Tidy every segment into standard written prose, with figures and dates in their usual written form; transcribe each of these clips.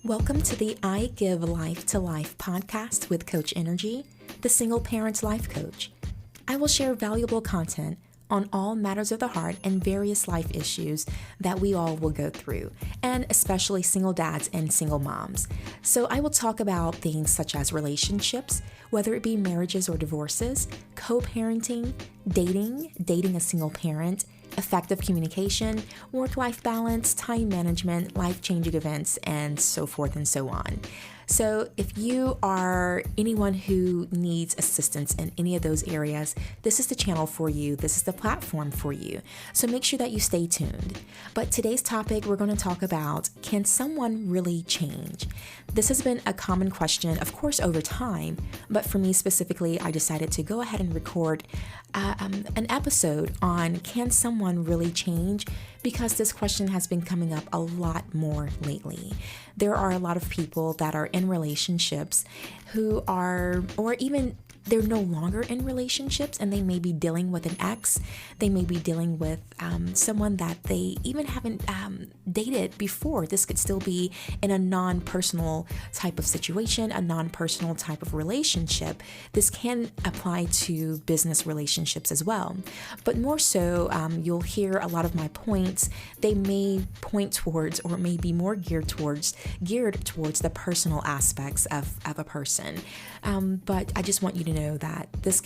Welcome to the I Give Life to Life podcast with Coach Enrgy, the single parent life coach. I will share valuable content on all matters of the heart and various life issues that we all will go through, and especially single dads and single moms. So I will talk about things such as relationships, whether it be marriages or divorces, co-parenting, dating a single parent, effective communication, work-life balance, time management, life-changing events, and so forth and so on. So if you are anyone who needs assistance in any of those areas, this is the channel for you. This is the platform for you. So make sure that you stay tuned. But today's topic, we're going to talk about, can someone really change? This has been a common question, of course, over time. But for me specifically, I decided to go ahead and record an episode on can someone really change? Because this question has been coming up a lot more lately. There are a lot of people that are in relationships who are, or even they're no longer in relationships, and they may be dealing with an ex. They may be dealing with someone that they even haven't dated before. This could still be in a non-personal type of situation, a non-personal type of relationship. This can apply to business relationships as well. But more so, you'll hear a lot of my points. They may point towards, or may be more geared towards the personal aspects of a person. But I just want you to know that this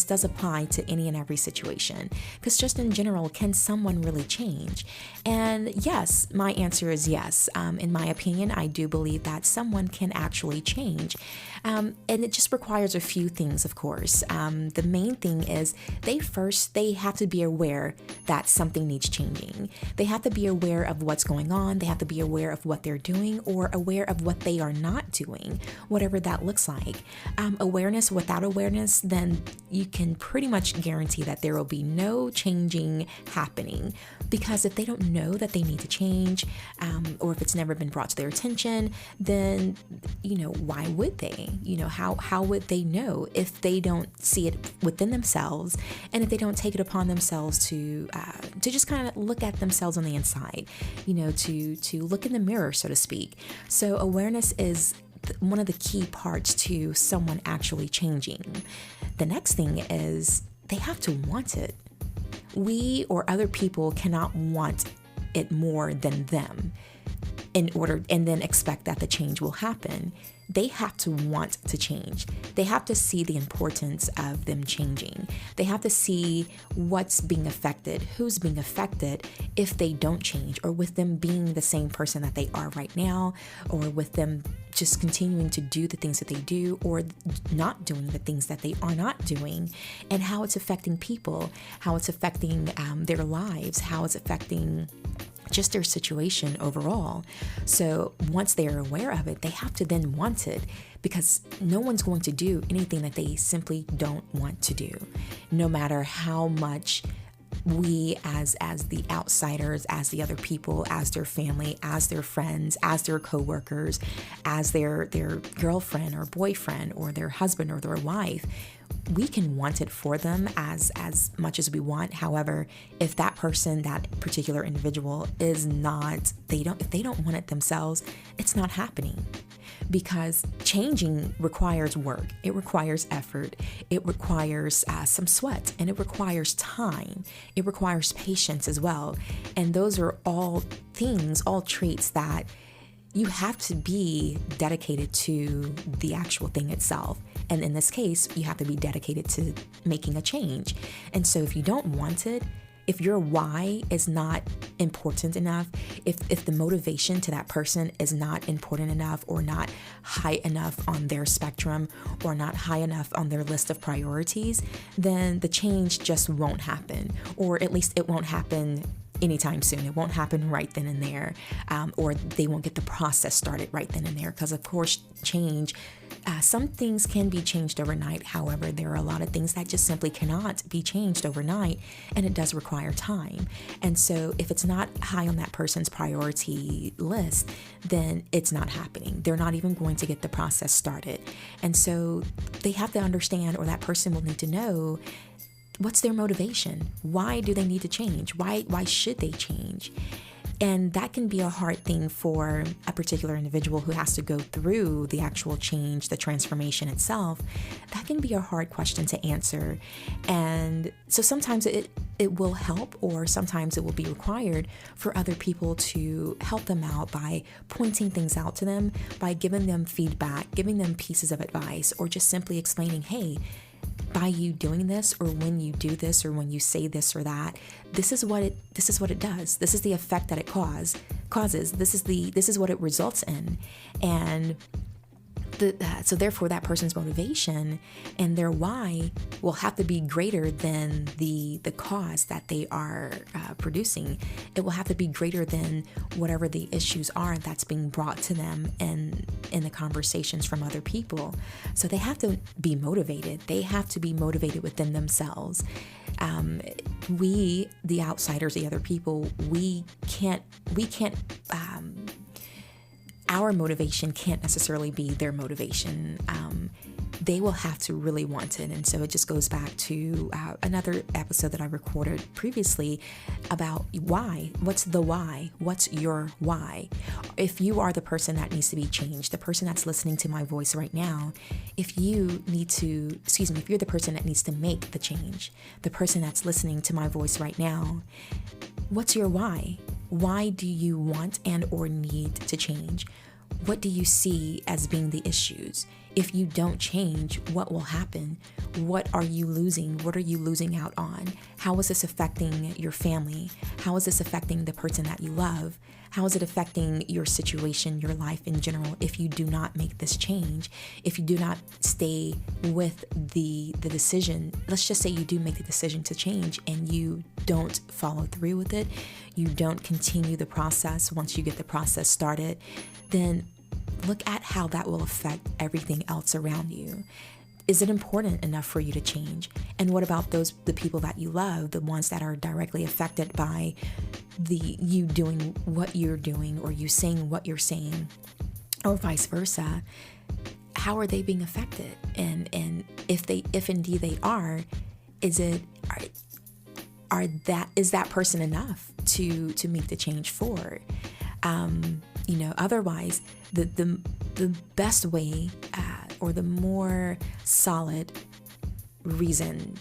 does apply to any and every situation. Because just in general, can someone really change? And yes, my answer is yes. In my opinion, I do believe that someone can actually change. And it just requires a few things, of course. The main thing is they have to be aware that something needs changing. They have to be aware of what's going on. They have to be aware of what they're doing, or aware of what they are not doing, whatever that looks like. Awareness without awareness, then you can pretty much guarantee that there will be no changing happening. Because if they don't know that they need to change, or if it's never been brought to their attention, then, why would they? How would they know if they don't see it within themselves, and if they don't take it upon themselves to just kind of look at themselves on the inside, to look in the mirror, so to speak. So awareness is one of the key parts to someone actually changing. The next thing is they have to want it. We or other people cannot want it more than them and then expect that the change will happen. They have to want to change. They have to see the importance of them changing. They have to see what's being affected, who's being affected if they don't change, or with them being the same person that they are right now, or with them just continuing to do the things that they do, or not doing the things that they are not doing, and how it's affecting people, how it's affecting their lives, how it's affecting just their situation overall. So once they're aware of it, they have to then want it, because no one's going to do anything that they simply don't want to do, no matter how much we as the outsiders, as the other people, as their family, as their friends, as their coworkers, as their girlfriend or boyfriend or their husband or their wife, we can want it for them as much as we want. However, if that person, that particular individual if they don't want it themselves, it's not happening. Because changing requires work, it requires effort, it requires some sweat, and it requires time, it requires patience as well. And those are all things, all traits that you have to be dedicated to the actual thing itself. And in this case, you have to be dedicated to making a change. And so if you don't want it, if your why is not important enough, if the motivation to that person is not important enough, or not high enough on their spectrum, or not high enough on their list of priorities, then the change just won't happen, or at least it won't happen anytime soon. It won't happen right then and there, or they won't get the process started right then and there. Because of course, change, some things can be changed overnight. However, there are a lot of things that just simply cannot be changed overnight, and it does require time. And so if it's not high on that person's priority list, then it's not happening. They're not even going to get the process started. And so they have to understand, or that person will need to know, what's their motivation? Why do they need to change? Why should they change? And that can be a hard thing for a particular individual who has to go through the actual change, the transformation itself. That can be a hard question to answer. And so sometimes it will help, or sometimes it will be required for other people to help them out by pointing things out to them, by giving them feedback, giving them pieces of advice, or just simply explaining, hey, by you doing this, or when you do this, or when you say this or that, this is what it does. This is the effect that it causes. This is what it results in. And so therefore that person's motivation and their why will have to be greater than the cause that they are producing. It will have to be greater than whatever the issues are that's being brought to them in the conversations from other people. So they have to be motivated. They have to be motivated within themselves. We, the outsiders, the other people, we can't our motivation can't necessarily be their motivation. They will have to really want it. And so it just goes back to another episode that I recorded previously about why. What's the why? What's your why? If you are the person that needs to be changed, the person that's listening to my voice right now, if you're the person that needs to make the change, the person that's listening to my voice right now, what's your why? Why do you want and or need to change? What do you see as being the issues? If you don't change, what will happen? What are you losing? What are you losing out on? How is this affecting your family? How is this affecting the person that you love? How is it affecting your situation, your life in general, if you do not make this change? If you do not stay with the decision, let's just say you do make the decision to change and you don't follow through with it, you don't continue the process once you get the process started, then look at how that will affect everything else around you. Is it important enough for you to change? And what about the people that you love, the ones that are directly affected by you doing what you're doing, or you saying what you're saying, or vice versa? How are they being affected? And if indeed they are, is that person enough to make the change forward? Otherwise, the best way or the more solid reason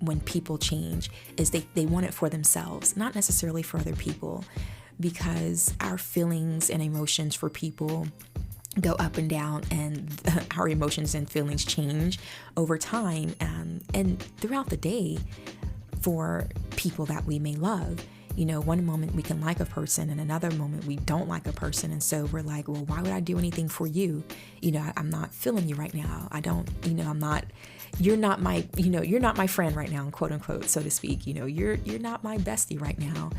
when people change is they want it for themselves, not necessarily for other people, because our feelings and emotions for people go up and down, and our emotions and feelings change over time and throughout the day for people that we may love. One moment we can like a person and another moment we don't like a person. And so we're like, well, why would I do anything for you? I'm not feeling you right now. You're not my friend right now, quote unquote, so to speak. You're not my bestie right now.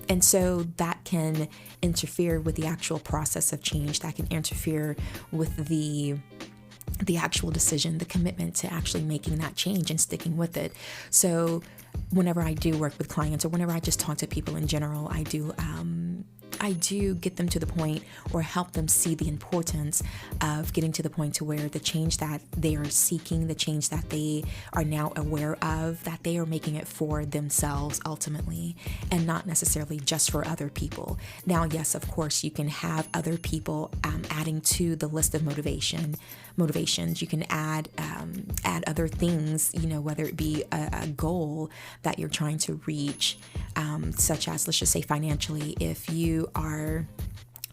And so that can interfere with the actual process of change. That can interfere with the actual decision, the commitment to actually making that change and sticking with it. So whenever I do work with clients, or whenever I just talk to people in general, I do get them to the point, or help them see the importance of getting to the point to where the change that they are seeking, the change that they are now aware of, that they are making it for themselves ultimately, and not necessarily just for other people. Now, yes, of course, you can have other people adding to the list of motivations. You can add other things, whether it be a goal that you're trying to reach, such as, let's just say, financially. If you are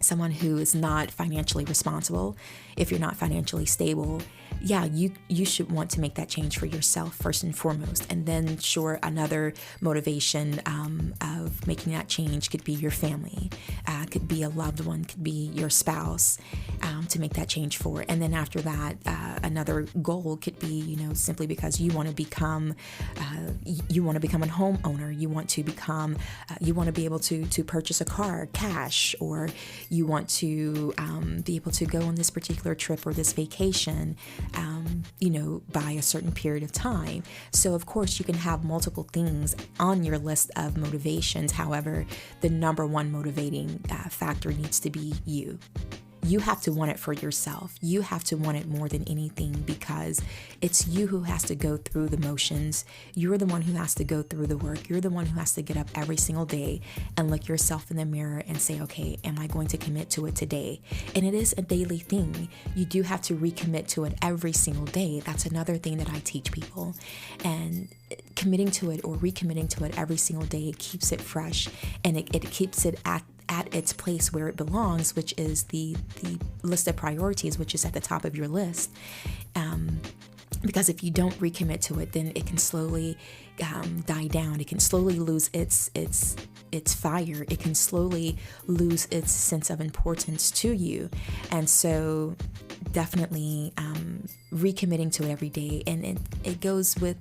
someone who is not financially responsible, if you're not financially stable, yeah, you should want to make that change for yourself first and foremost. And then sure, another motivation of making that change could be your family, could be a loved one, could be your spouse, to make that change for. And then after that, another goal could be, simply because you want to become a homeowner. You want to become, you want to be able to purchase a car cash, or you want to be able to go on this particular trip or this vacation, by a certain period of time. So of course you can have multiple things on your list of motivations. However, the number one motivating factor needs to be you. you have to want it for yourself. You have to want it more than anything, because it's you who has to go through the motions. You're the one who has to go through the work. You're the one who has to get up every single day and look yourself in the mirror and say, okay, am I going to commit to it today? And it is a daily thing. You do have to recommit to it every single day. That's another thing that I teach people. And committing to it or recommitting to it every single day, it keeps it fresh, and it keeps it at its place where it belongs, which is the list of priorities, which is at the top of your list. Because if you don't recommit to it, then it can slowly die down. It can slowly lose its fire. It can slowly lose its sense of importance to you. And so definitely recommitting to it every day. And it goes with,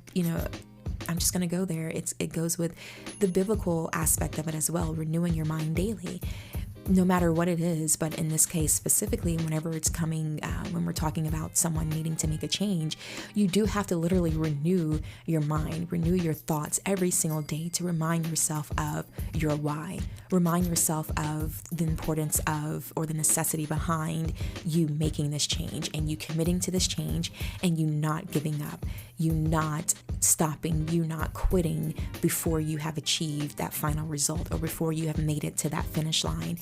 I'm just going to go there. It goes with the biblical aspect of it as well, renewing your mind daily, no matter what it is. But in this case specifically, whenever it's coming, when we're talking about someone needing to make a change, you do have to literally renew your mind, renew your thoughts every single day to remind yourself of your why. Remind yourself of the importance of, or the necessity behind you making this change, and you committing to this change, and you not giving up, you not stopping, you not quitting before you have achieved that final result, or before you have made it to that finish line.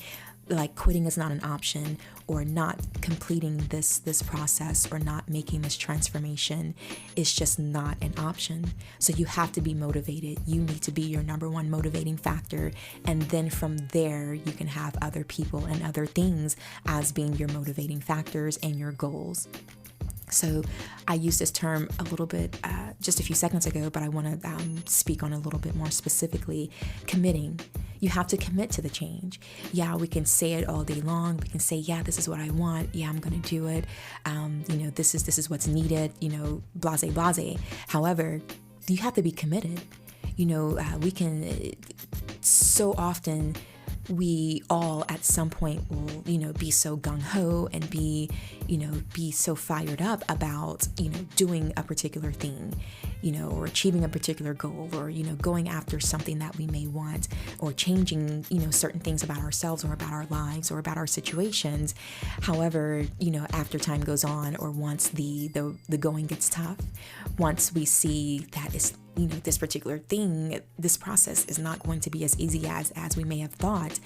Like, quitting is not an option, or not completing this process, or not making this transformation is just not an option. So you have to be motivated. You need to be your number one motivating factor. And then from there, you can have other people and other things as being your motivating factors and your goals. So I used this term a little bit just a few seconds ago, but I want to speak on a little bit more specifically. Committing. You have to commit to the change. Yeah, we can say it all day long. We can say, yeah, this is what I want. Yeah, I'm going to do it. This is what's needed, blase, blase. However, you have to be committed. We can so often, we all at some point will, be so gung-ho and be so fired up about, doing a particular thing, or achieving a particular goal, or, going after something that we may want, or changing, certain things about ourselves or about our lives or about our situations. However, after time goes on, or once the going gets tough, once we see that it's, this particular thing, this process is not going to be as easy as we may have thought,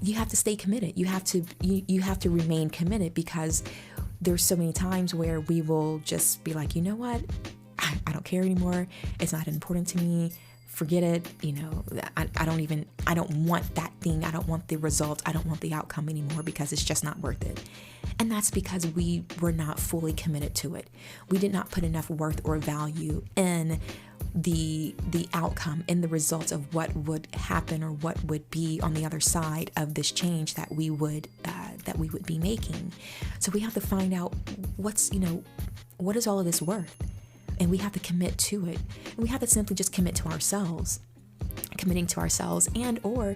you have to stay committed. You have to remain committed, because there's so many times where we will just be like, you know what? I don't care anymore. It's not important to me. Forget it. I don't want that thing. I don't want the result. I don't want the outcome anymore, because it's just not worth it. And that's because we were not fully committed to it. We did not put enough worth or value in the outcome, in the results of what would happen, or what would be on the other side of this change that we would be making. So we have to find out what is all of this worth? And we have to commit to it. And we have to simply just commit to ourselves, committing to ourselves, and or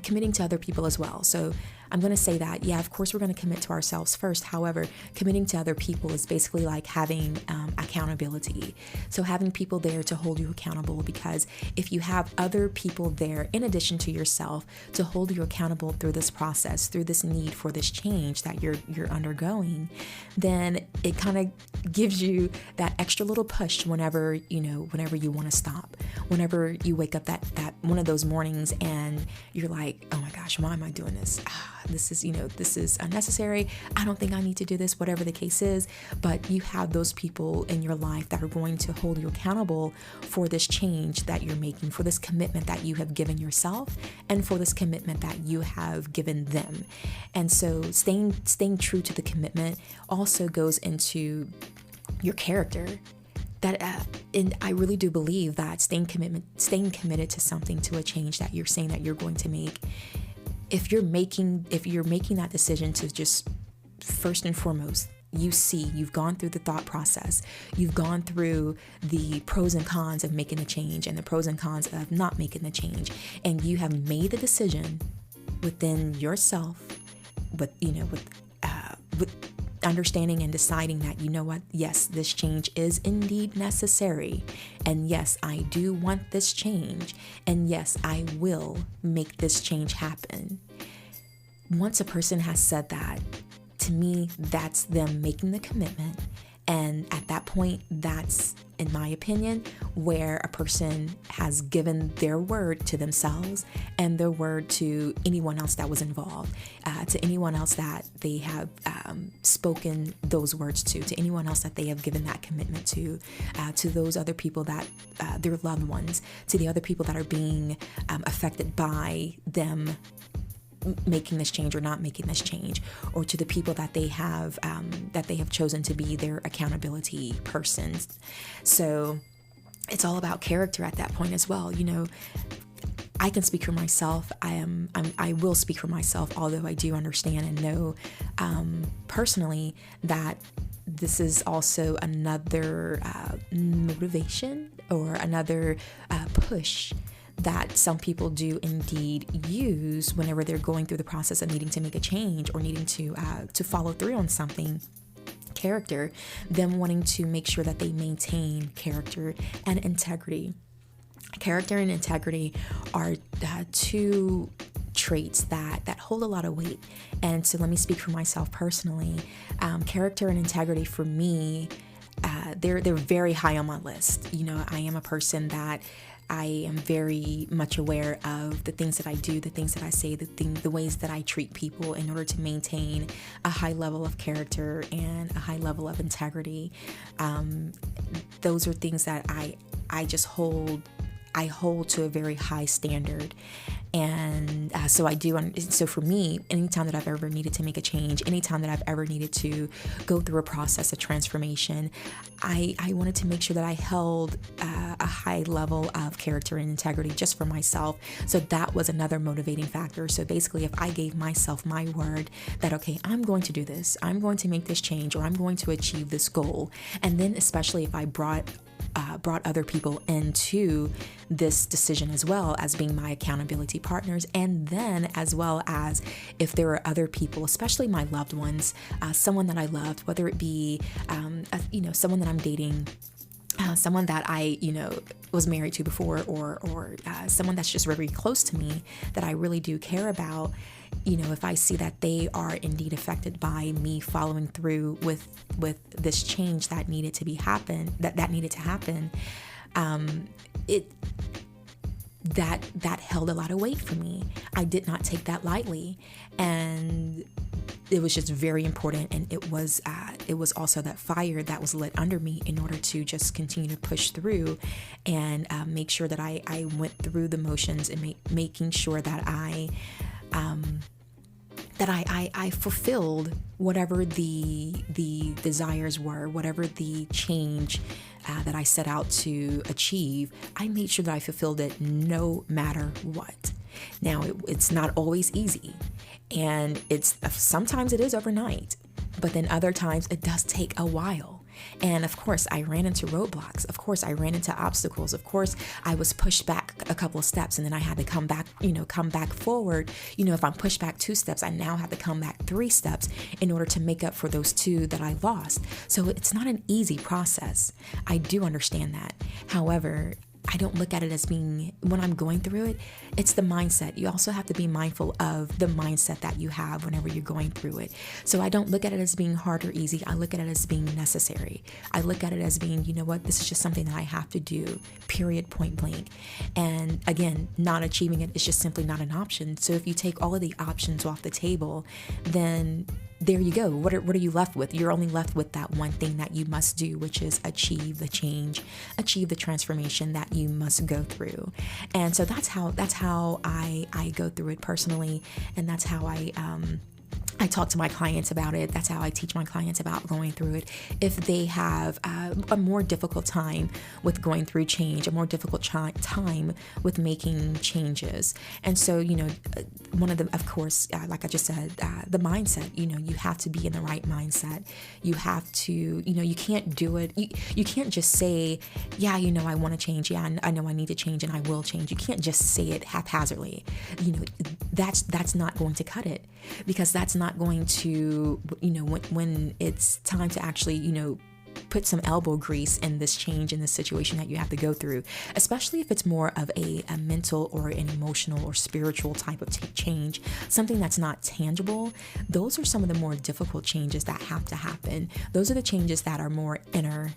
committing to other people as well. So I'm going to say that, yeah, of course we're going to commit to ourselves first. However, committing to other people is basically like having accountability. So having people there to hold you accountable, because if you have other people there in addition to yourself to hold you accountable through this process, through this need for this change that you're undergoing, then it kind of gives you that extra little push whenever you want to stop. Whenever you wake up that one of those mornings and you're like, oh my gosh, why am I doing this? This is unnecessary. I don't think I need to do this, whatever the case is. But you have those people in your life that are going to hold you accountable for this change that you're making, for this commitment that you have given yourself, and for this commitment that you have given them. And so staying true to the commitment also goes into your character. And I really do believe that staying committed to something, to a change that you're saying that you're going to make, if you're making that decision to just, first and foremost, you've gone through the thought process, you've gone through the pros and cons of making a change and the pros and cons of not making the change, and you have made the decision within yourself, with understanding and deciding that, you know what, yes, this change is indeed necessary, and yes, I do want this change, and yes, I will make this change happen. once a person has said that, to me, that's them making the commitment. And at that point, that's, in my opinion, where a person has given their word to themselves and their word to anyone else that was involved, to anyone else that they have spoken those words to anyone else that they have given that commitment to those other people that, their loved ones, to the other people that are being affected by them making this change or not making this change, or to the people that they have chosen to be their accountability persons. So it's all about character at that point as well. I can speak for myself. I will speak for myself, although I do understand and know personally that this is also another motivation or another push that some people do indeed use whenever they're going through the process of needing to make a change or needing to follow through on something. Character, them wanting to make sure that they maintain character and integrity. Character and integrity are two traits that hold a lot of weight. And so let me speak for myself personally. Character and integrity for me, they're very high on my list. I am a person that I am very much aware of the things that I do, the things that I say, the ways that I treat people in order to maintain a high level of character and a high level of integrity. Those are things that I just hold to a very high standard. And so I do. So for me, anytime that I've ever needed to make a change, anytime that I've ever needed to go through a process of transformation, I wanted to make sure that I held a high level of character and integrity just for myself. So that was another motivating factor. So basically, if I gave myself my word that, okay, I'm going to do this, I'm going to make this change, or I'm going to achieve this goal. And then especially if I brought other people into this decision as well as being my accountability partners, and then as well as if there were other people, especially my loved ones, someone that I loved, whether it be someone that I'm dating, someone that I was married to before, or someone that's just very close to me that I really do care about. If I see that they are indeed affected by me following through with this change that needed to happen, that held a lot of weight for me. I did not take that lightly, and it was just very important. And it was also that fire that was lit under me in order to just continue to push through and make sure that I went through the motions and making sure that I fulfilled whatever the desires were, whatever the change that I set out to achieve. I made sure that I fulfilled it no matter what. Now, it's not always easy, and sometimes it is overnight, but then other times it does take a while. And of course, I ran into roadblocks. Of course, I ran into obstacles. Of course, I was pushed back a couple of steps, and then I had to come back forward. If I'm pushed back 2 steps, I now have to come back 3 steps in order to make up for those 2 that I lost. So it's not an easy process. I do understand that. However, I don't look at it as being, when I'm going through it, it's the mindset. You also have to be mindful of the mindset that you have whenever you're going through it. So I don't look at it as being hard or easy. I look at it as being necessary. I look at it as being, this is just something that I have to do, period, point blank. And again, not achieving it is just simply not an option. So if you take all of the options off the table, then there you go. What are you left with? You're only left with that one thing that you must do, which is achieve the change, achieve the transformation that you must go through. And so that's how I go through it personally, and that's how I talk to my clients about it. That's how I teach my clients about going through it. If they have a more difficult time with going through change, a more difficult time with making changes. And so, one of them, of course, like I just said, the mindset, you have to be in the right mindset. You have to, you can't do it. You can't just say, yeah, I want to change. Yeah, I know I need to change and I will change. You can't just say it haphazardly. That's not going to cut it, because that's not going to, when it's time to actually, put some elbow grease in this change, in this situation that you have to go through, especially if it's more of a mental or an emotional or spiritual type of change, something that's not tangible. Those are some of the more difficult changes that have to happen. Those are the changes that are more inner,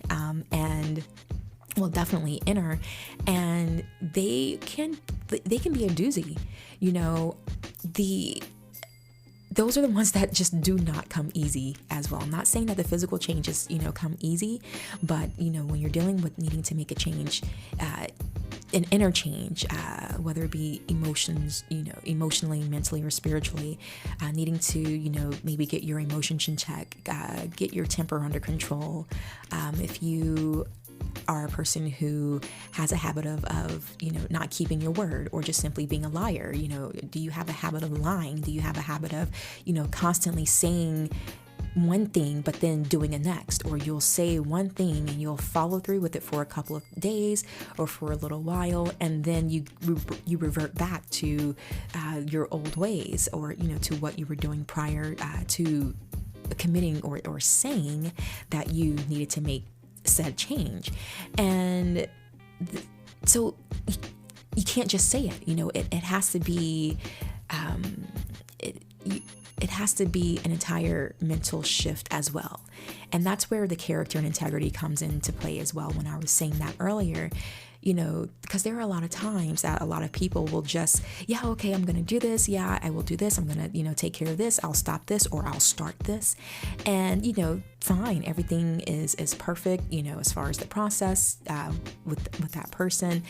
definitely inner, and they can be a doozy. Those are the ones that just do not come easy as well. I'm not saying that the physical changes, come easy, but, when you're dealing with needing to make a change, an inner change, whether it be emotions, emotionally, mentally, or spiritually, needing to, maybe get your emotions in check, get your temper under control. If you are a person who has a habit of not keeping your word, or just simply being a liar, do you have a habit of lying? Do you have a habit of, constantly saying one thing but then doing the next? Or you'll say one thing and you'll follow through with it for a couple of days or for a little while, and then you revert back to your old ways, or to what you were doing prior to committing or saying that you needed to make said change. And so you can't just say it. It has to be it has to be an entire mental shift as well. And that's where the character and integrity comes into play as well, when I was saying that earlier. Because there are a lot of times that a lot of people will just, okay, I'm going to do this. Yeah, I will do this. I'm going to, take care of this. I'll stop this, or I'll start this. And, fine. Everything is perfect, as far as the process with that person.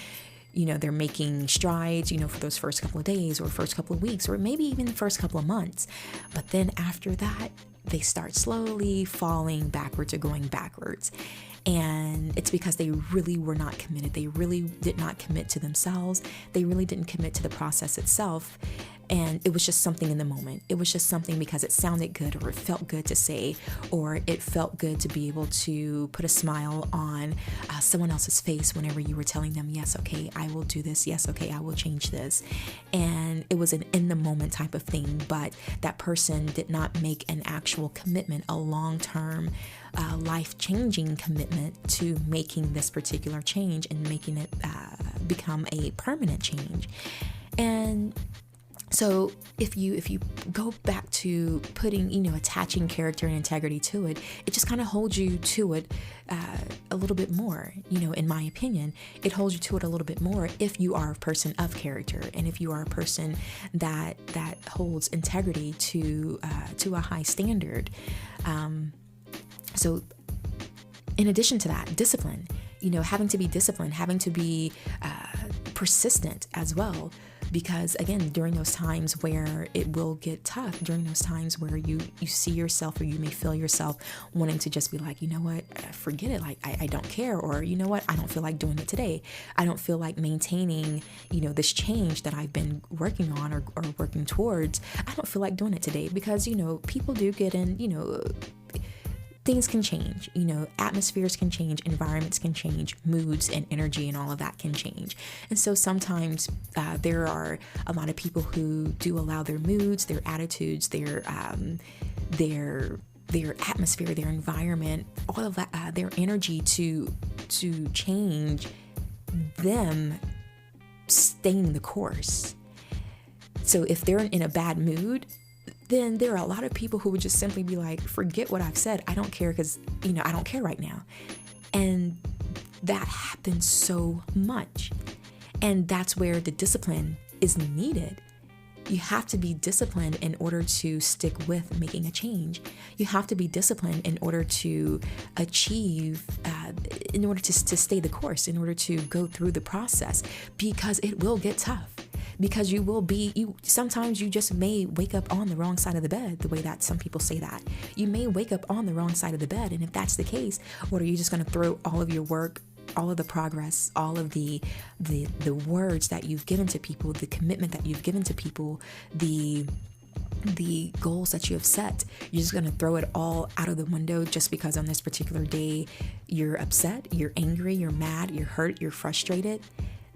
They're making strides, for those first couple of days or first couple of weeks, or maybe even the first couple of months. But then after that, they start slowly falling backwards or going backwards. And it's because they really were not committed. They really did not commit to themselves. They really didn't commit to the process itself. And it was just something in the moment. It was just something because it sounded good, or it felt good to say, or it felt good to be able to put a smile on someone else's face whenever you were telling them, yes, okay, I will do this. Yes, okay, I will change this. And it was an in the moment type of thing, but that person did not make an actual commitment, a long-term life-changing commitment to making this particular change and making it become a permanent change. And so if you go back to putting, attaching character and integrity to it, it just kind of holds you to it a little bit more. In my opinion, it holds you to it a little bit more if you are a person of character, and if you are a person that holds integrity to a high standard. So in addition to that, discipline, having to be disciplined, having to be persistent as well. Because again, during those times where it will get tough, during those times where you see yourself, or you may feel yourself wanting to just be like, you know what, forget it. Like, I don't care. Or, you know what, I don't feel like doing it today. I don't feel like maintaining, this change that I've been working on or working towards. I don't feel like doing it today because, people do get in, things can change, atmospheres can change, environments can change, moods and energy and all of that can change. And so sometimes there are a lot of people who do allow their moods, their attitudes, their atmosphere, their environment, all of that, their energy to change them staying the course. So if they're in a bad mood, then there are a lot of people who would just simply be like, forget what I've said. I don't care because, I don't care right now. And that happens so much. And that's where the discipline is needed. You have to be disciplined in order to stick with making a change. You have to be disciplined in order to achieve, in order to stay the course, in order to go through the process, because it will get tough. Because sometimes you just may wake up on the wrong side of the bed, the way that some people say that. You may wake up on the wrong side of the bed. And if that's the case, what are you just going to throw all of your work, all of the progress, all of the words that you've given to people, the commitment that you've given to people, the goals that you have set, you're just going to throw it all out of the window just because on this particular day you're upset, you're angry, you're mad, you're hurt, you're frustrated?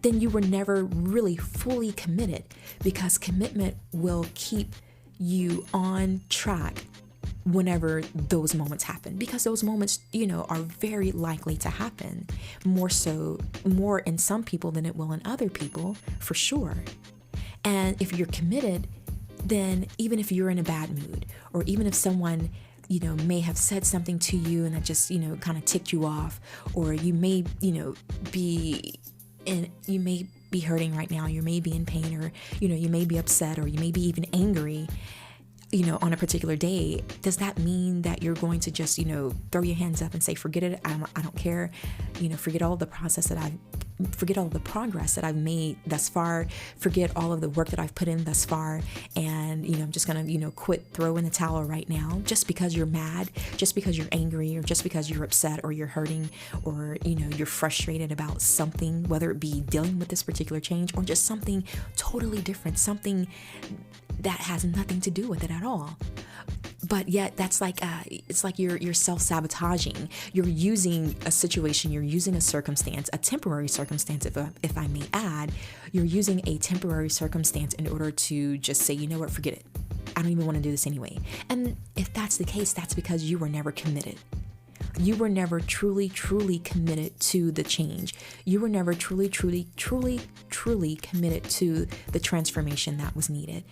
Then you were never really fully committed, because commitment will keep you on track whenever those moments happen, because those moments, are very likely to happen, more in some people than it will in other people, for sure. And if you're committed, then even if you're in a bad mood, or even if someone, may have said something to you and that just, kind of ticked you off, or you may, you may be hurting right now, you may be in pain, or, you may be upset, or you may be even angry, on a particular day. Does that mean that you're going to just, throw your hands up and say, forget it, I don't care, forget all the forget all the progress that I've made thus far, forget all of the work that I've put in thus far, and, I'm just gonna, quit, throw in the towel right now, just because you're mad, just because you're angry, or just because you're upset, or you're hurting, or, you're frustrated about something, whether it be dealing with this particular change, or just something totally different, something that has nothing to do with it at all. But yet that's like, it's like you're self-sabotaging. You're using a situation, you're using a circumstance, a temporary circumstance, if I may add, you're using a temporary circumstance in order to just say, forget it. I don't even want to do this anyway. And if that's the case, that's because you were never committed. You were never truly, truly committed to the change. You were never truly, truly, truly, truly committed to the transformation that was needed.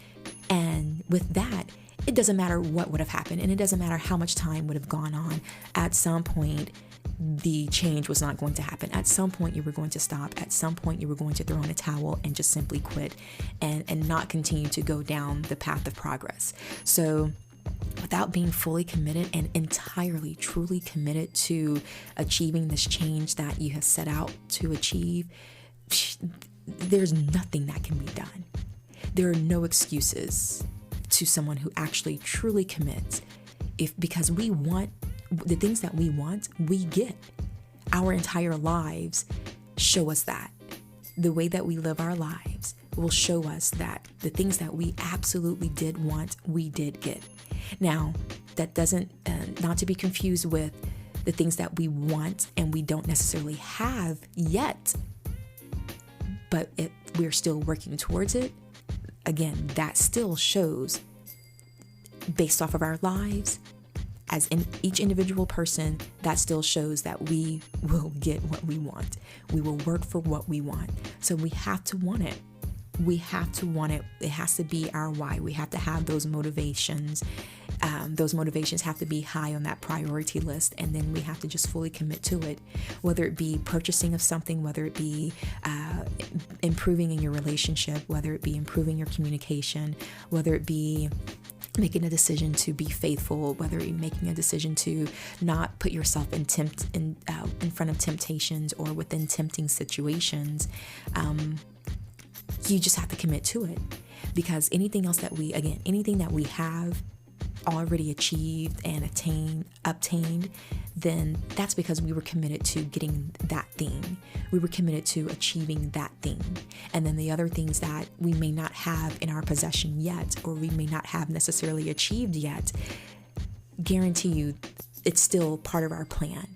And with that, it doesn't matter what would have happened, and it doesn't matter how much time would have gone on. At some point, the change was not going to happen. At some point, you were going to stop. At some point, you were going to throw in a towel and just simply quit and not continue to go down the path of progress. So without being fully committed and entirely, truly committed to achieving this change that you have set out to achieve, there's nothing that can be done. There are no excuses to someone who actually truly commits. Because we want the things that we want, we get. Our entire lives show us that. The way that we live our lives will show us that the things that we absolutely did want, we did get. Now, that doesn't, not to be confused with the things that we want and we don't necessarily have yet, but if we're still working towards it, again, that still shows, based off of our lives, as in each individual person, that still shows that we will get what we want. We will work for what we want. So we have to want it. We have to want it. It has to be our why. We have to have those motivations. Those motivations have to be high on that priority list, and then we have to just fully commit to it. Whether it be purchasing of something, whether it be improving in your relationship, whether it be improving your communication, whether it be making a decision to be faithful, whether you're making a decision to not put yourself in front of temptations or within tempting situations, you just have to commit to it. Because anything that we have already achieved and obtained, then that's because we were committed to getting that thing. We were committed to achieving that thing. And then the other things that we may not have in our possession yet, or we may not have necessarily achieved yet, guarantee you it's still part of our plan.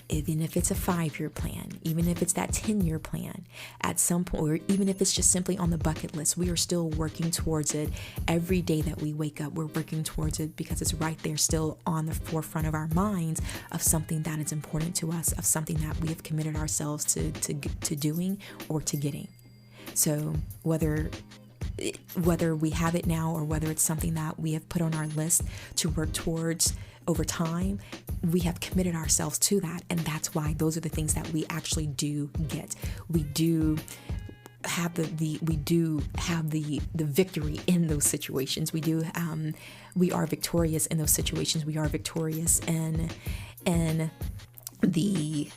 Even if it's a 5-year plan, even if it's that 10-year plan, at some point, or even if it's just simply on the bucket list, we are still working towards it. Every day that we wake up, we're working towards it because it's right there still on the forefront of our minds of something that is important to us, of something that we have committed ourselves to doing or to getting. So whether we have it now or whether it's something that we have put on our list to work towards over time, we have committed ourselves to that, and that's why those are the things that we actually do get. We do have the victory in those situations. We are victorious in those situations. We are victorious in we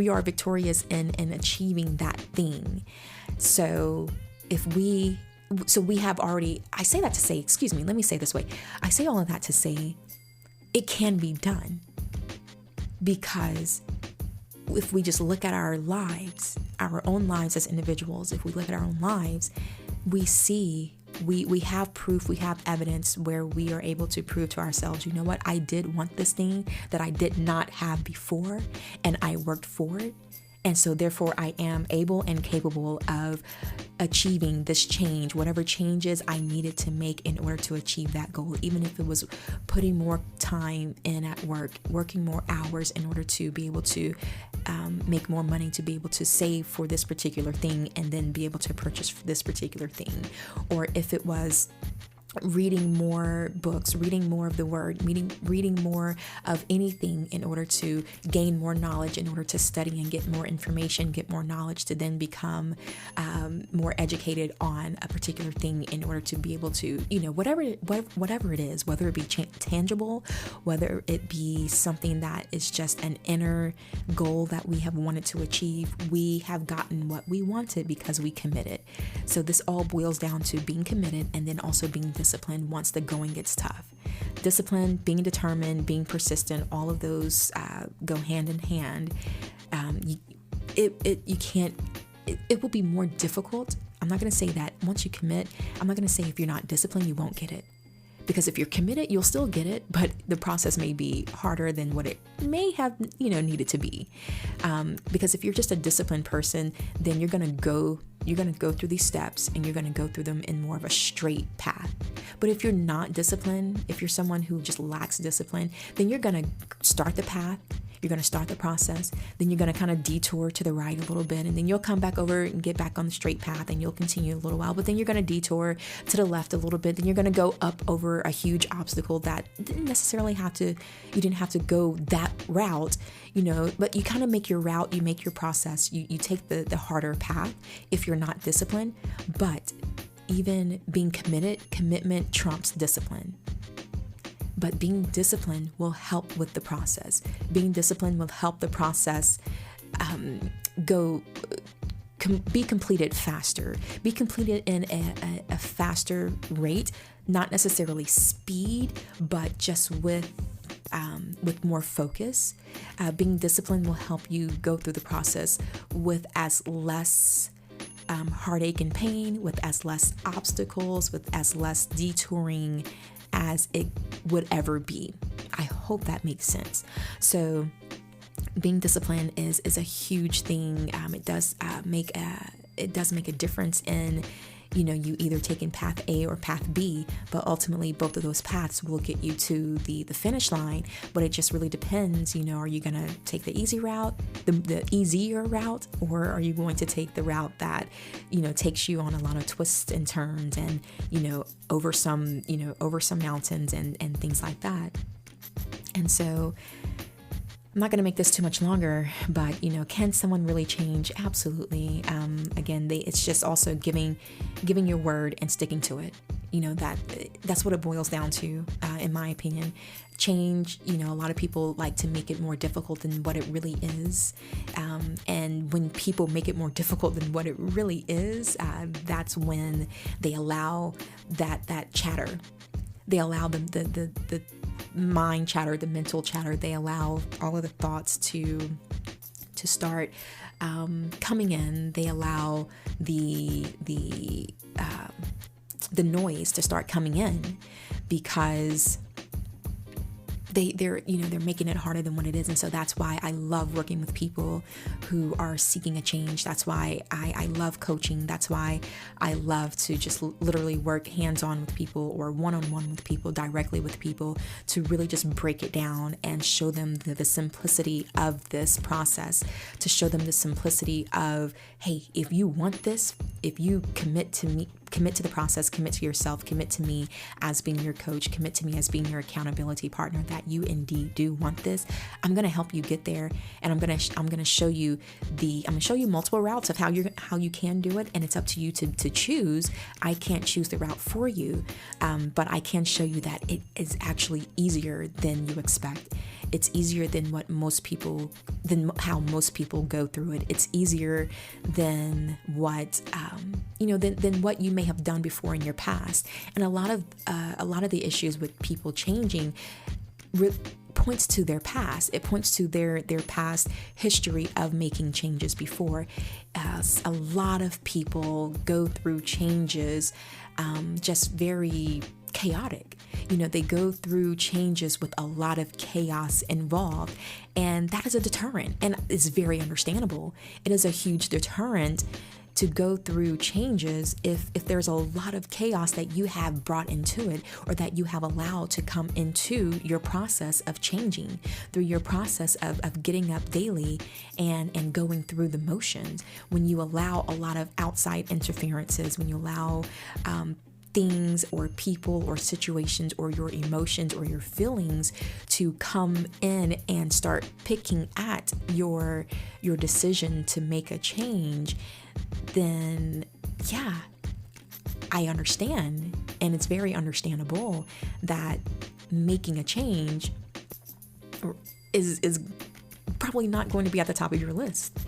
are victorious in achieving that thing. So we have already, I say that to say, excuse me, let me say it this way. I say all of that to say it can be done, because if we just look at our lives, our own lives as individuals, if we look at our own lives, we see, we have proof, we have evidence where we are able to prove to ourselves, you know what, I did want this thing that I did not have before, and I worked for it, And so therefore I am able and capable of achieving this change, whatever changes I needed to make in order to achieve that goal, even if it was putting more time in at work, working more hours in order to be able to make more money, to be able to save for this particular thing and then be able to purchase this particular thing. Or if it was reading more books, reading more of the word, reading more of anything in order to gain more knowledge, in order to study and get more information, get more knowledge to then become more educated on a particular thing in order to be able to, whatever it is, whether it be tangible, whether it be something that is just an inner goal that we have wanted to achieve, we have gotten what we wanted because we committed. So this all boils down to being committed and then also being discipline once the going gets tough. Discipline, being determined, being persistent, all of those go hand in hand. It will be more difficult. I'm not going to say that once you commit. I'm not going to say if you're not disciplined, you won't get it. Because if you're committed, you'll still get it, but the process may be harder than what it may have, needed to be. Because if you're just a disciplined person, then you're going to go through these steps and you're going to go through them in more of a straight path. But if you're not disciplined, if you're someone who just lacks discipline, then you're going to start the path. You're going to start the process, then you're going to kind of detour to the right a little bit, and then you'll come back over and get back on the straight path, and you'll continue a little while, but then you're going to detour to the left a little bit, then you're going to go up over a huge obstacle that you didn't have to go that route, but you kind of make your route, you make your process, you take the harder path if you're not disciplined. But even being commitment trumps discipline. But being disciplined will help with the process. Being disciplined will help the process be completed faster. Be completed in a faster rate, not necessarily speed, but just with more focus. Being disciplined will help you go through the process with as less heartache and pain, with as less obstacles, with as less detouring as it would ever be. I hope that makes sense. So being disciplined is a huge thing. It does make a difference in, you either taking path A or path B, but ultimately both of those paths will get you to the finish line. But it just really depends, are you going to take the easy route, the easier route, or are you going to take the route that, takes you on a lot of twists and turns and, over some mountains and things like that. And so I'm not going to make this too much longer, but, can someone really change? Absolutely. Again, it's just also giving your word and sticking to it. That's what it boils down to, in my opinion. Change, a lot of people like to make it more difficult than what it really is. And when people make it more difficult than what it really is, that's when they allow that chatter. They allow the mind chatter, the mental chatter. They allow all of the thoughts to start coming in. They allow the noise to start coming in because they're making it harder than what it is. And so that's why I love working with people who are seeking a change. That's why I love coaching. That's why I love to just literally work hands-on with people or one-on-one with people, directly with people, to really just break it down and show them the simplicity of this process, to show them the simplicity of, hey, if you want this, if you commit to me, commit to the process, commit to yourself, commit to me as being your coach, commit to me as being your accountability partner, that you indeed do want this, I'm going to help you get there. And I'm going to show you multiple routes of how you can do it. And it's up to you to choose. I can't choose the route for you. But I can show you that it is actually easier than you expect. It's easier than how most people go through it. It's easier than what than what you may have done before in your past. And a lot of the issues with people changing points to their past. It points to their past history of making changes before. A lot of people go through changes just very chaotic. They go through changes with a lot of chaos involved, and that is a deterrent, and it's very understandable. It is a huge deterrent to go through changes if there's a lot of chaos that you have brought into it, or that you have allowed to come into your process of changing, through your process of getting up daily and going through the motions. When you allow a lot of outside interferences, when you allow things or people or situations or your emotions or your feelings to come in and start picking at your decision to make a change, then yeah, I understand, and it's very understandable that making a change is probably not going to be at the top of your list.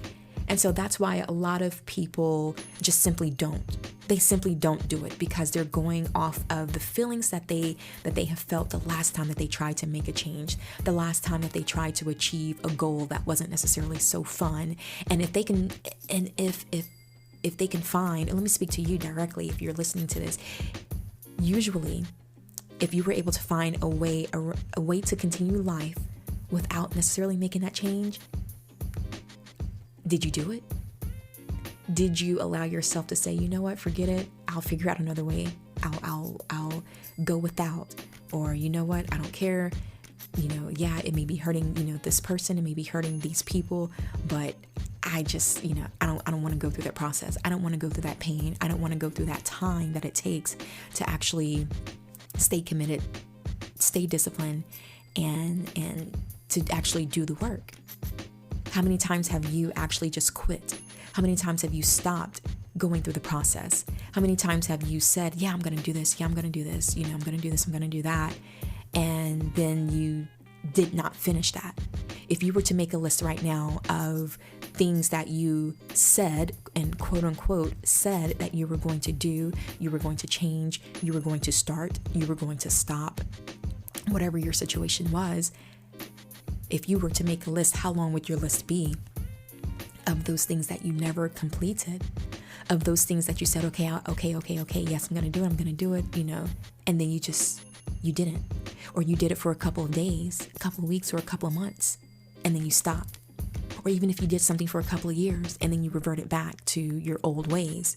And so that's why a lot of people just simply don't. They simply don't do it because they're going off of the feelings that they have felt the last time that they tried to make a change, the last time that they tried to achieve a goal that wasn't necessarily so fun. And if they can, and if they can find, and let me speak to you directly if you're listening to this, usually if you were able to find a way to continue life without necessarily making that change, did you do it? Did you allow yourself to say, you know what, forget it, I'll figure out another way, I'll go without, or you know what, I don't care, yeah, it may be hurting, this person, it may be hurting these people, but I just, I don't want to go through that process. I don't want to go through that pain. I don't want to go through that time that it takes to actually stay committed, stay disciplined, and to actually do the work. How many times have you actually just quit? How many times have you stopped going through the process? How many times have you said, yeah, I'm going to do this. Yeah, I'm going to do this. I'm going to do this. I'm going to do that. And then you did not finish that. If you were to make a list right now of things that you said and quote unquote said that you were going to do, you were going to change, you were going to start, you were going to stop, whatever your situation was, if you were to make a list, how long would your list be of those things that you never completed, of those things that you said, okay, yes, I'm going to do it, and then you didn't, or you did it for a couple of days, a couple of weeks, or a couple of months, and then you stopped. Or even if you did something for a couple of years and then you reverted back to your old ways.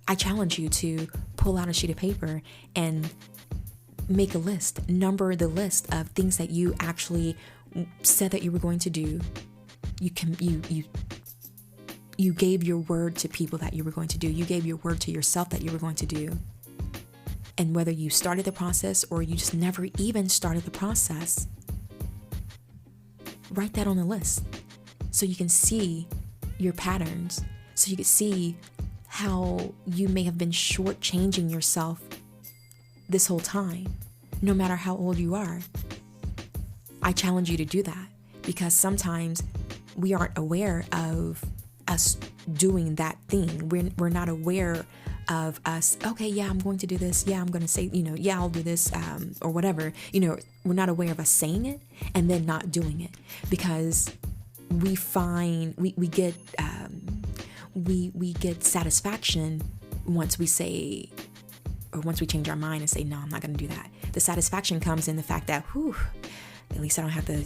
I challenge you to pull out a sheet of paper and make a list, number the list of things that you actually said that you were going to do. You gave your word to people that you were going to do. You gave your word to yourself that you were going to do. And whether you started the process or you just never even started the process, write that on the list so you can see your patterns, so you can see how you may have been shortchanging yourself this whole time, no matter how old you are. I challenge you to do that because sometimes we aren't aware of us doing that thing. We're not aware of us, okay, yeah, I'm going to do this. Yeah, I'm going to say, yeah, I'll do this, or whatever. We're not aware of us saying it and then not doing it because we find, we get satisfaction once we say, or once we change our mind and say, no, I'm not going to do that. The satisfaction comes in the fact that, at least I don't have to,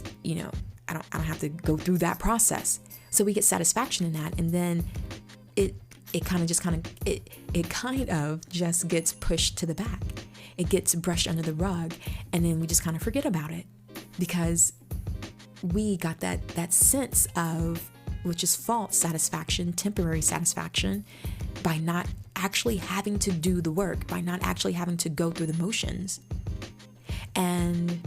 I don't have to go through that process. So we get satisfaction in that. And then it kind of just gets pushed to the back. It gets brushed under the rug, and then we just kind of forget about it because we got that sense of, which is false satisfaction, temporary satisfaction, by not actually having to do the work, by not actually having to go through the motions. And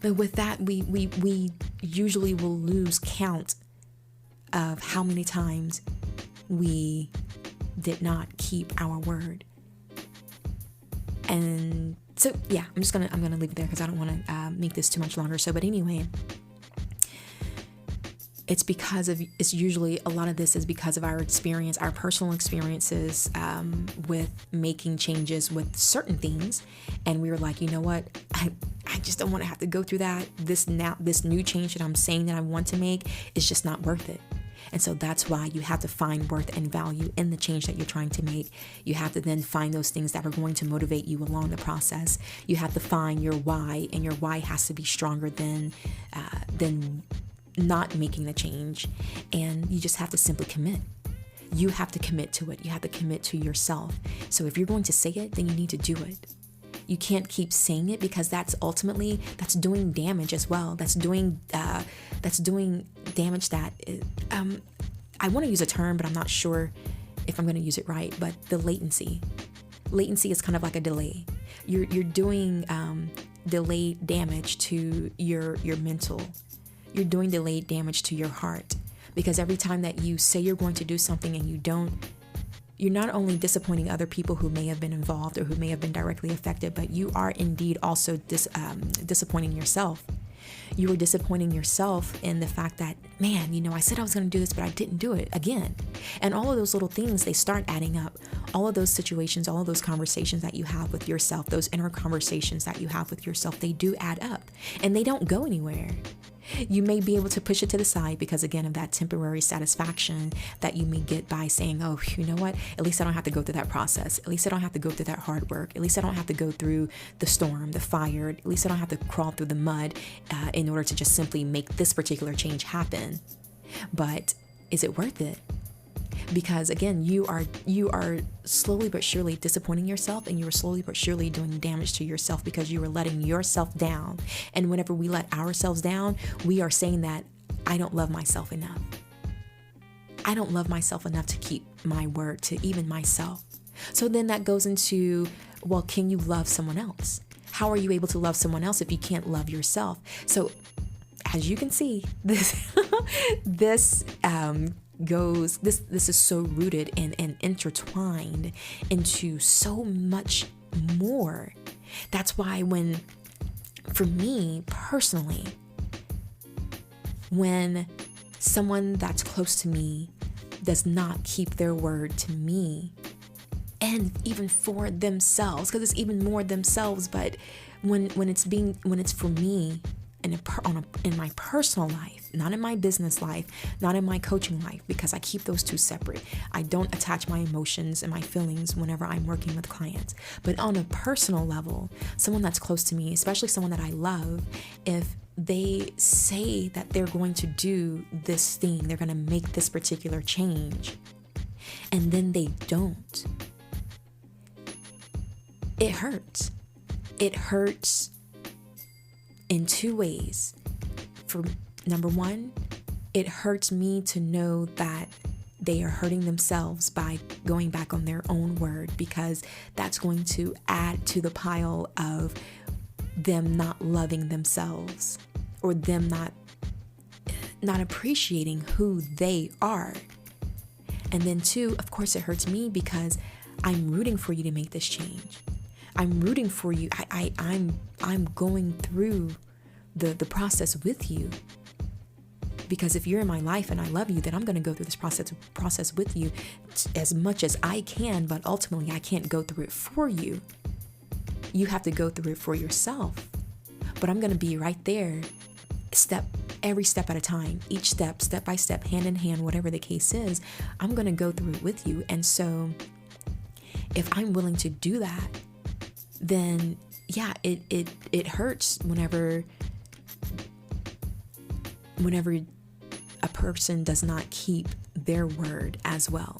but with that, we usually will lose count of how many times we did not keep our word. And so, yeah, I'm gonna leave it there because I don't want to make this too much longer. So, but anyway, it's usually a lot of this is because of our experience, our personal experiences with making changes with certain things. And we were like, you know what? I just don't want to have to go through that. This new change that I'm saying that I want to make is just not worth it. And so that's why you have to find worth and value in the change that you're trying to make. You have to then find those things that are going to motivate you along the process. You have to find your why, and your why has to be stronger than not making the change. And you just have to simply commit. You have to commit to it. You have to commit to yourself. So if you're going to say it, then you need to do it. You can't keep saying it, because that's doing damage as well. That's doing damage that I want to use a term, but I'm not sure if I'm going to use it right. But the latency is kind of like a delay. You're doing delayed damage to your mental. You're doing delayed damage to your heart, because every time that you say you're going to do something and you don't, you're not only disappointing other people who may have been involved or who may have been directly affected, but you are indeed also disappointing yourself. You are disappointing yourself in the fact that, man, I said I was going to do this, but I didn't do it again. And all of those little things, they start adding up. All of those situations, all of those conversations that you have with yourself, those inner conversations that you have with yourself, they do add up, and they don't go anywhere. You may be able to push it to the side because, again, of that temporary satisfaction that you may get by saying, oh, you know what? At least I don't have to go through that process. At least I don't have to go through that hard work. At least I don't have to go through the storm, the fire. At least I don't have to crawl through the mud in order to just simply make this particular change happen. But is it worth it? Because, again, you are slowly but surely disappointing yourself, and you are slowly but surely doing damage to yourself, because you are letting yourself down. And whenever we let ourselves down, we are saying that I don't love myself enough. I don't love myself enough to keep my word to even myself. So then that goes into, well, can you love someone else? How are you able to love someone else if you can't love yourself? So as you can see, this is so rooted and intertwined into so much more. That's why for me personally, when someone that's close to me does not keep their word to me, and even for themselves, because it's even more themselves, but when it's for me, in my personal life, not in my business life, not in my coaching life, because I keep those two separate. I don't attach my emotions and my feelings whenever I'm working with clients. But on a personal level, someone that's close to me, especially someone that I love, if they say that they're going to do this thing, they're going to make this particular change, and then they don't, it hurts. It hurts in two ways. For number one, it hurts me to know that they are hurting themselves by going back on their own word, because that's going to add to the pile of them not loving themselves, or them not appreciating who they are. And then two, of course, it hurts me because I'm rooting for you to make this change. I'm rooting for you. I'm going through the process with you, because if you're in my life and I love you, then I'm going to go through this process with you as much as I can, but ultimately I can't go through it for you. You have to go through it for yourself. But I'm going to be right there, every step at a time, each step by step, hand in hand, whatever the case is. I'm going to go through it with you. And so if I'm willing to do that, then yeah, it hurts whenever a person does not keep their word as well.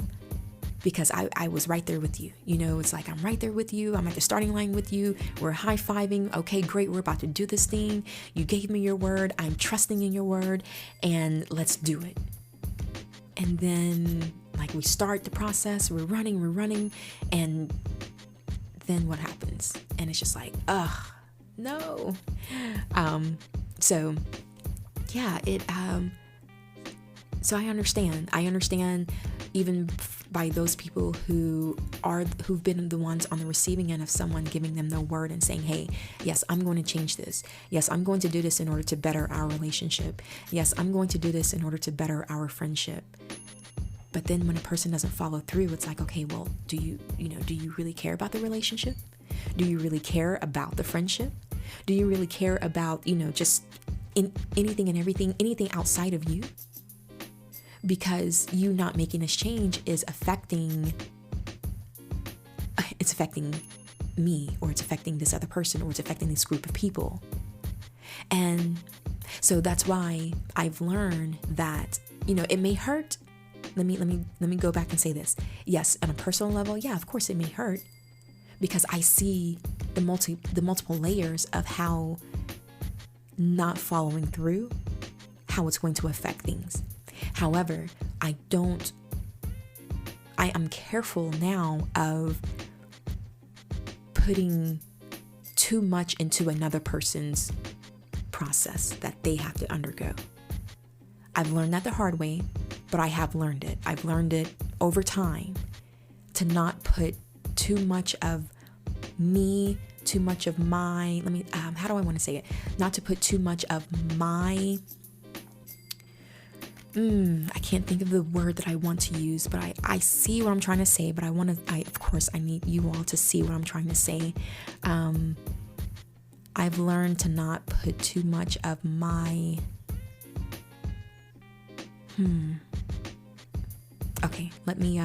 Because I was right there with you. It's like, I'm right there with you. I'm at the starting line with you. We're high-fiving. Okay, great. We're about to do this thing. You gave me your word. I'm trusting in your word, and let's do it. And then, like, we start the process. We're running, and then what happens? And it's just like, no. So yeah, so I understand even by those people who've been the ones on the receiving end of someone giving them their word and saying, hey, yes, I'm going to change this. Yes, I'm going to do this in order to better our relationship. Yes, I'm going to do this in order to better our friendship. But then when a person doesn't follow through, it's like, okay, well, do you really care about the relationship? Do you really care about the friendship? Do you really care about, just anything and everything, anything outside of you? because you not making this change is affecting me, or it's affecting this other person, or it's affecting this group of people. And so that's why I've learned that, it may hurt. Let me go back and say this. Yes, on a personal level, yeah, of course it may hurt, because I see the multiple layers of how not following through, how it's going to affect things. However, I am careful now of putting too much into another person's process that they have to undergo. I've learned that the hard way, but I have learned it. I've learned it over time to not put too much of me, too much of my, how do I want to say it? Not to put too much of my, I can't think of the word that I want to use, but I see what I'm trying to say, but of course, I need you all to see what I'm trying to say. I've learned to not put too much of my, okay, let me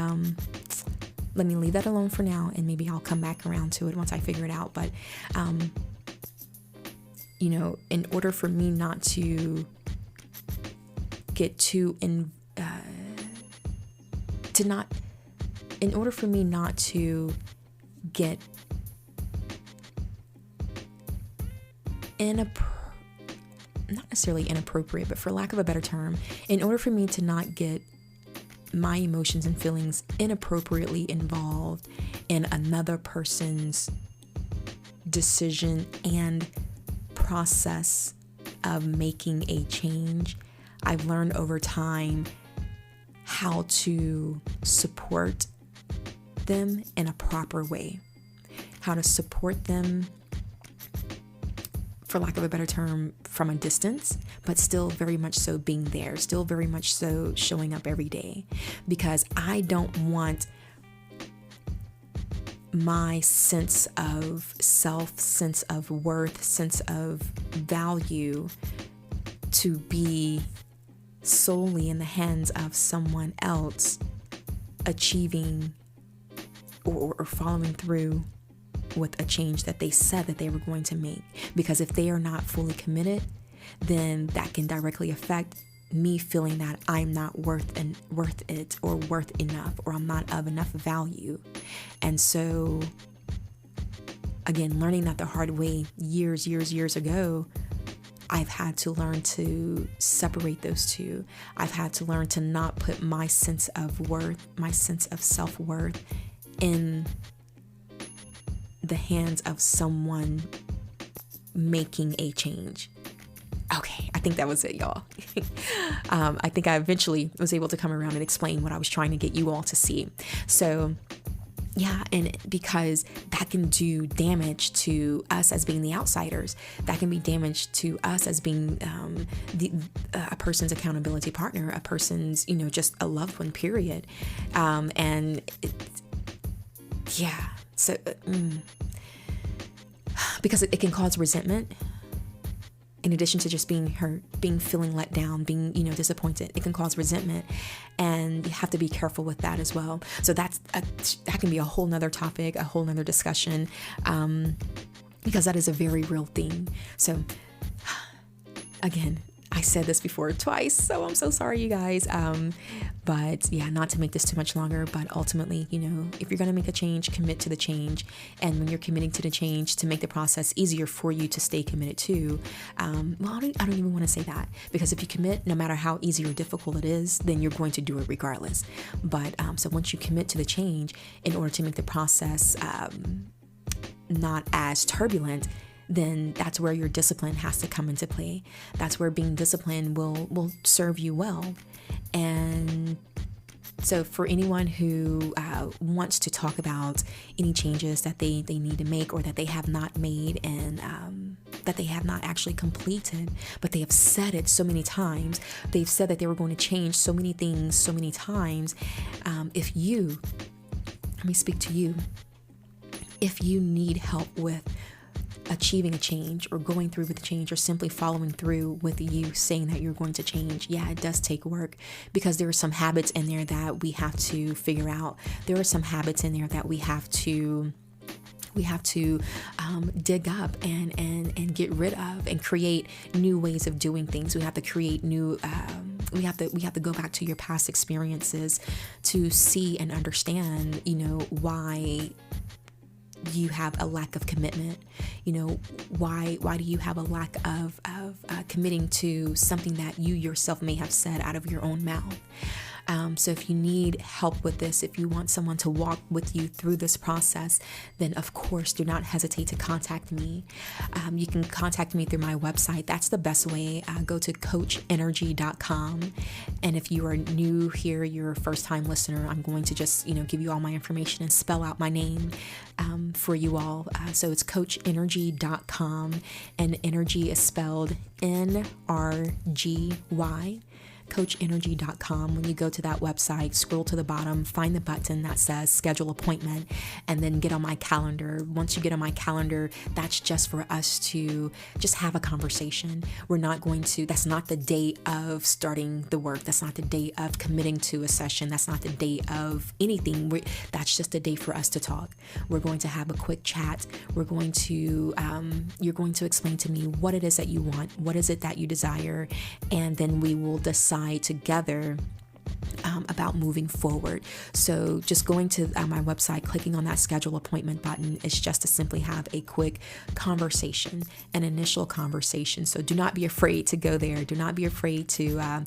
leave that alone for now, and maybe I'll come back around to it once I figure it out. But, in order for me not to get too in order for me not to get not necessarily inappropriate, but for lack of a better term, in order for me to not get my emotions and feelings inappropriately involved in another person's decision and process of making a change, I've learned over time how to support them in a proper way, how to support them, for lack of a better term, from a distance, but still very much so being there, still very much so showing up every day, because I don't want my sense of self, sense of worth, sense of value to be solely in the hands of someone else achieving or following through with a change that they said that they were going to make. Because if they are not fully committed, then that can directly affect me feeling that I'm not worth it, or worth enough, or I'm not of enough value. And so, again, learning that the hard way years ago, I've had to learn to separate those two. I've had to learn to not put my sense of worth, my sense of self-worth in the hands of someone making a change. Okay, I think that was it, y'all. I think I eventually was able to come around and explain what I was trying to get you all to see. So yeah, and because that can do damage to us as being the outsiders, that can be damage to us as being a person's accountability partner, a person's, just a loved one, period. Because it can cause resentment. In addition to just being hurt, feeling let down, being, disappointed, it can cause resentment, and you have to be careful with that as well. So that can be a whole nother topic, a whole nother discussion, because that is a very real thing. So again, I said this before twice, so I'm so sorry, you guys. But yeah, not to make this too much longer, but ultimately, if you're going to make a change, commit to the change. And when you're committing to the change, to make the process easier for you to stay committed to, I don't even want to say that, because if you commit, no matter how easy or difficult it is, then you're going to do it regardless. But so once you commit to the change, in order to make the process not as turbulent, then that's where your discipline has to come into play. That's where being disciplined will serve you well. And so for anyone who wants to talk about any changes that they need to make, or that they have not made, and that they have not actually completed, but they have said it so many times, they've said that they were going to change so many things so many times, let me speak to you. If you need help with achieving a change or going through with change or simply following through with you saying that you're going to change, yeah, it does take work, because there are some habits in there that we have to figure out. There are some habits in there that we have to dig up and get rid of and create new ways of doing things. We have to create new we have to go back to your past experiences to see and understand, why you have a lack of commitment. Why do you have a lack of committing to something that you yourself may have said out of your own mouth? So if you need help with this, if you want someone to walk with you through this process, then of course do not hesitate to contact me. You can contact me through my website. That's the best way. Go to coachnrgy.com. And if you are new here, you're a first time listener, I'm going to just, give you all my information and spell out my name for you all. So it's coachnrgy.com, and Enrgy is spelled Nrgy. coachnrgy.com. When you go to that website, scroll to the bottom, find the button that says schedule appointment, and then get on my calendar. Once you get on my calendar, that's just for us to just have a conversation. That's not the date of starting the work. That's not the date of committing to a session. That's not the date of anything. That's just a day for us to talk. We're going to have a quick chat. You're going to explain to me what it is that you want, what is it that you desire, and then we will decide together about moving forward. So just going to my website, clicking on that schedule appointment button is just to simply have a quick conversation, an initial conversation. So do not be afraid to go there. Do not be afraid to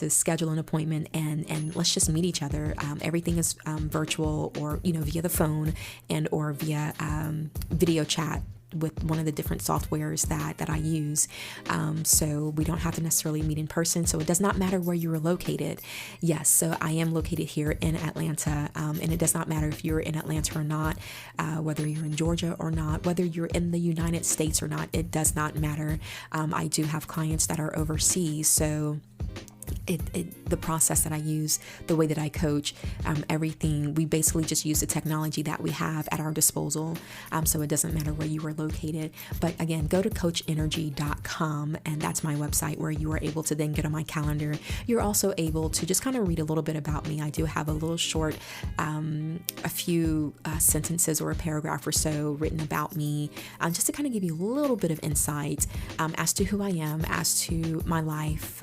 schedule an appointment and let's just meet each other. Everything is virtual or via the phone and or via video chat with one of the different softwares that I use. So we don't have to necessarily meet in person. So it does not matter where you are located. Yes, so I am located here in Atlanta, and it does not matter if you're in Atlanta or not, whether you're in Georgia or not, whether you're in the United States or not, it does not matter. I do have clients that are overseas, so the process that I use, the way that I coach, everything, we basically just use the technology that we have at our disposal. So it doesn't matter where you are located. But again, go to coachnrgy.com, and that's my website where you are able to then get on my calendar. You're also able to just kind of read a little bit about me. I do have a little short, a few sentences or a paragraph or so written about me, just to kind of give you a little bit of insight as to who I am, as to my life,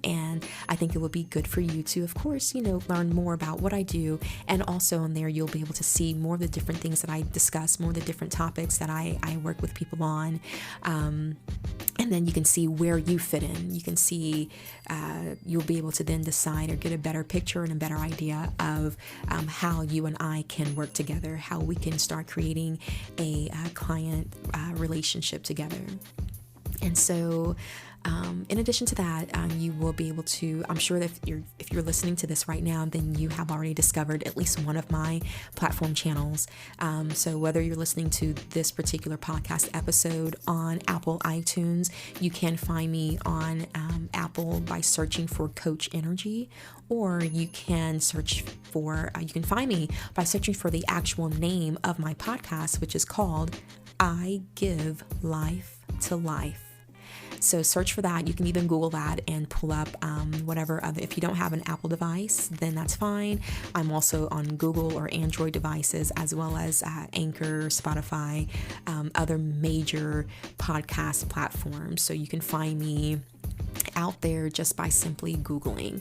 and I think it would be good for you to, of course, learn more about what I do. And also in there, you'll be able to see more of the different things that I discuss, more of the different topics that I work with people on. And then you can see where you fit in. You can see, you'll be able to then decide or get a better picture and a better idea of how you and I can work together, how we can start creating a client relationship together. And so, in addition to that, you will be able to, I'm sure that if you're listening to this right now, then you have already discovered at least one of my platform channels. So whether you're listening to this particular podcast episode on Apple iTunes, you can find me on Apple by searching for Coach Enrgy, or you can find me by searching for the actual name of my podcast, which is called I Give Life to Life. So search for that. You can even Google that and pull up whatever other, if you don't have an Apple device, then that's fine. I'm also on Google or Android devices, as well as Anchor, Spotify, other major podcast platforms. So you can find me out there just by simply Googling.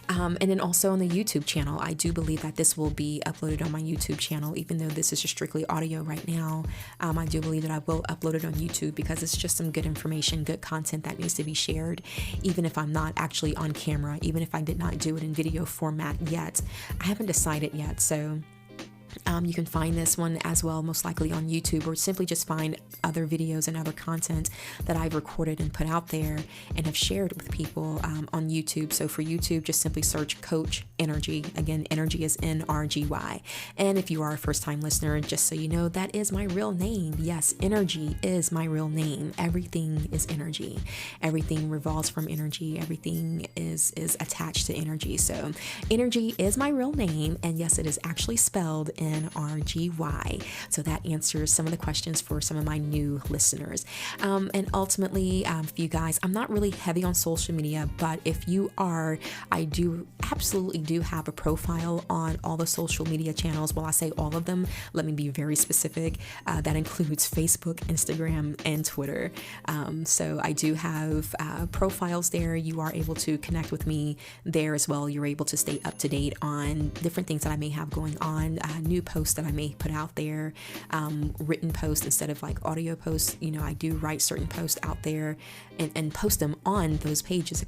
And then also on the YouTube channel, I do believe that this will be uploaded on my YouTube channel, even though this is just strictly audio right now. I do believe that I will upload it on YouTube because it's just some good information, good content that needs to be shared, even if I'm not actually on camera, even if I did not do it in video format yet. I haven't decided yet, so you can find this one as well, most likely on YouTube, or simply just find other videos and other content that I've recorded and put out there and have shared with people on YouTube. So for YouTube, just simply search Coach Enrgy. Again, Enrgy is Nrgy. And if you are a first-time listener, just so you know, that is my real name. Yes, Enrgy is my real name. Everything is Enrgy. Everything revolves from Enrgy. Everything is attached to Enrgy. So Enrgy is my real name, and yes, it is actually spelled Nrgy. So that answers some of the questions for some of my new listeners. And ultimately, for you guys, I'm not really heavy on social media, but if you are, I absolutely do have a profile on all the social media channels. Well, I say all of them. Let me be very specific. That includes Facebook, Instagram, and Twitter. So I do have profiles there. You are able to connect with me there as well. You're able to stay up to date on different things that I may have going on, new posts that I may put out there, written posts instead of like audio posts. I do write certain posts out there and post them on those pages,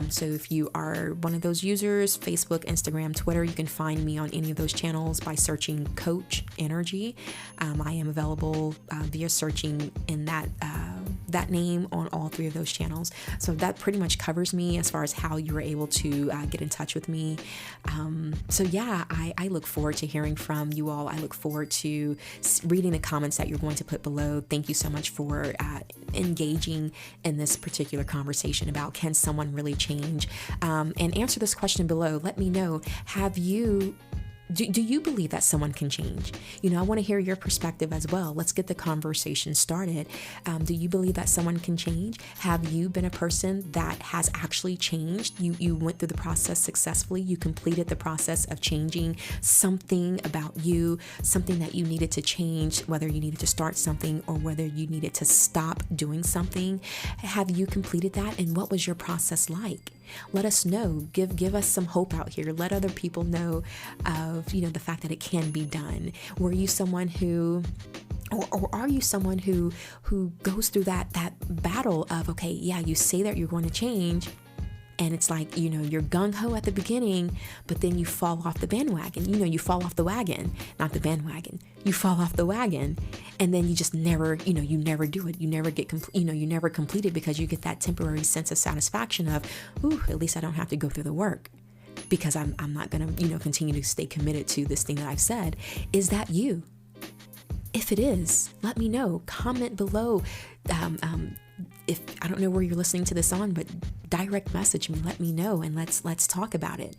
so if you are one of those users, Facebook, Instagram, Twitter, you can find me on any of those channels by searching Coach Enrgy. I am available via searching in that name on all three of those channels. So that pretty much covers me as far as how you were able to get in touch with me. So yeah, I look forward to hearing from you all. I look forward to reading the comments that you're going to put below. Thank you so much for engaging in this particular conversation about can someone really change? And answer this question below. Let me know, do you believe that someone can change? I want to hear your perspective as well. Let's get the conversation started. Do you believe that someone can change? Have you been a person that has actually changed? You went through the process successfully. You completed the process of changing something about you, something that you needed to change, whether you needed to start something or whether you needed to stop doing something. Have you completed that? And what was your process like? Let us know. Give us some hope out here. Let other people know of, the fact that it can be done. Were you someone who, or are you someone who goes through that battle of, okay, yeah, you say that you're going to change, and it's like, you're gung-ho at the beginning, but then you fall off the bandwagon. You fall off the wagon, not the bandwagon. You fall off the wagon, and then you just never, you never do it. You never get you never complete it because you get that temporary sense of satisfaction of, ooh, at least I don't have to go through the work because I'm not going to, continue to stay committed to this thing that I've said. Is that you? If it is, let me know. Comment below. If I don't know where you're listening to this on, but direct message me, let me know, and let's talk about it.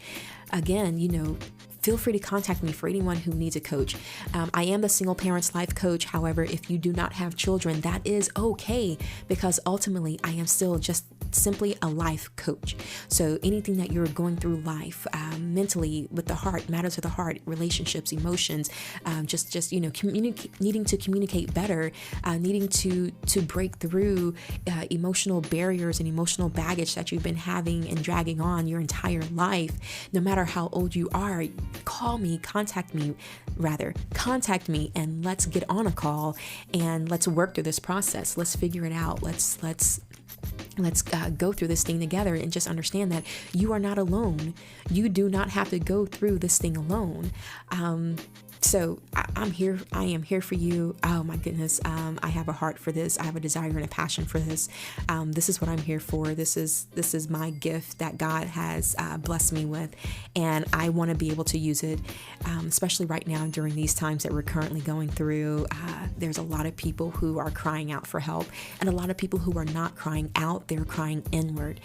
Again, feel free to contact me for anyone who needs a coach. I am the Single Parents Life Coach. However, if you do not have children, that is okay, because ultimately I am still just simply a life coach. So anything that you're going through life, mentally, with the heart, matters of the heart, relationships, emotions, needing to communicate better, needing to break through emotional barriers and emotional baggage that you've been having and dragging on your entire life, no matter how old you are, contact me, and let's get on a call and let's work through this process. Let's figure it out. Let's go through this thing together and just understand that you are not alone. You do not have to go through this thing alone. So I'm here. I am here for you. Oh my goodness. I have a heart for this. I have a desire and a passion for this. This is what I'm here for. This is my gift that God has blessed me with, and I want to be able to use it, especially right now during these times that we're currently going through. There's a lot of people who are crying out for help, and a lot of people who are not crying out. They're crying inward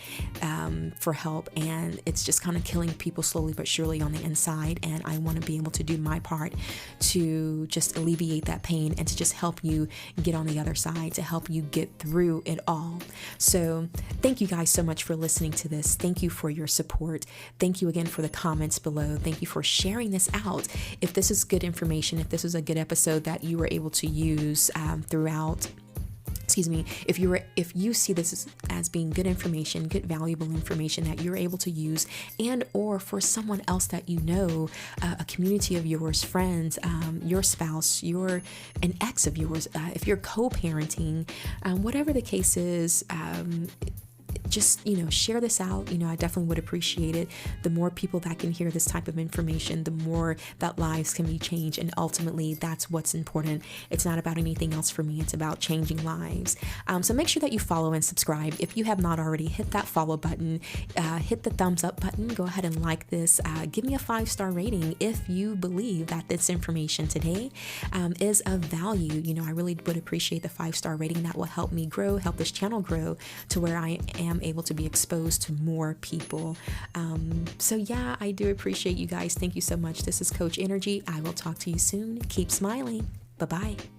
for help, and it's just kind of killing people slowly but surely on the inside. And I want to be able to do my part to just alleviate that pain and to just help you get on the other side, to help you get through it all. So thank you guys so much for listening to this. Thank you for your support. Thank you again for the comments below. Thank you for sharing this out. If this is good information, if this was a good episode that you were able to use throughout, if you see this as being good information, good valuable information that you're able to use, and or for someone else that you know, a community of yours, friends, your spouse, an ex of yours, if you're co-parenting, whatever the case is, just, share this out. I definitely would appreciate it. The more people that can hear this type of information, the more that lives can be changed. And ultimately, that's what's important. It's not about anything else for me. It's about changing lives. So make sure that you follow and subscribe. If you have not already, hit that follow button, hit the thumbs up button, go ahead and like this. Give me a 5-star rating if you believe that this information today is of value. I really would appreciate the 5-star rating. That will help me grow, help this channel grow to where I am able to be exposed to more people. So yeah, I do appreciate you guys. Thank you so much. This is Coach Enrgy. I will talk to you soon. Keep smiling. Bye-bye.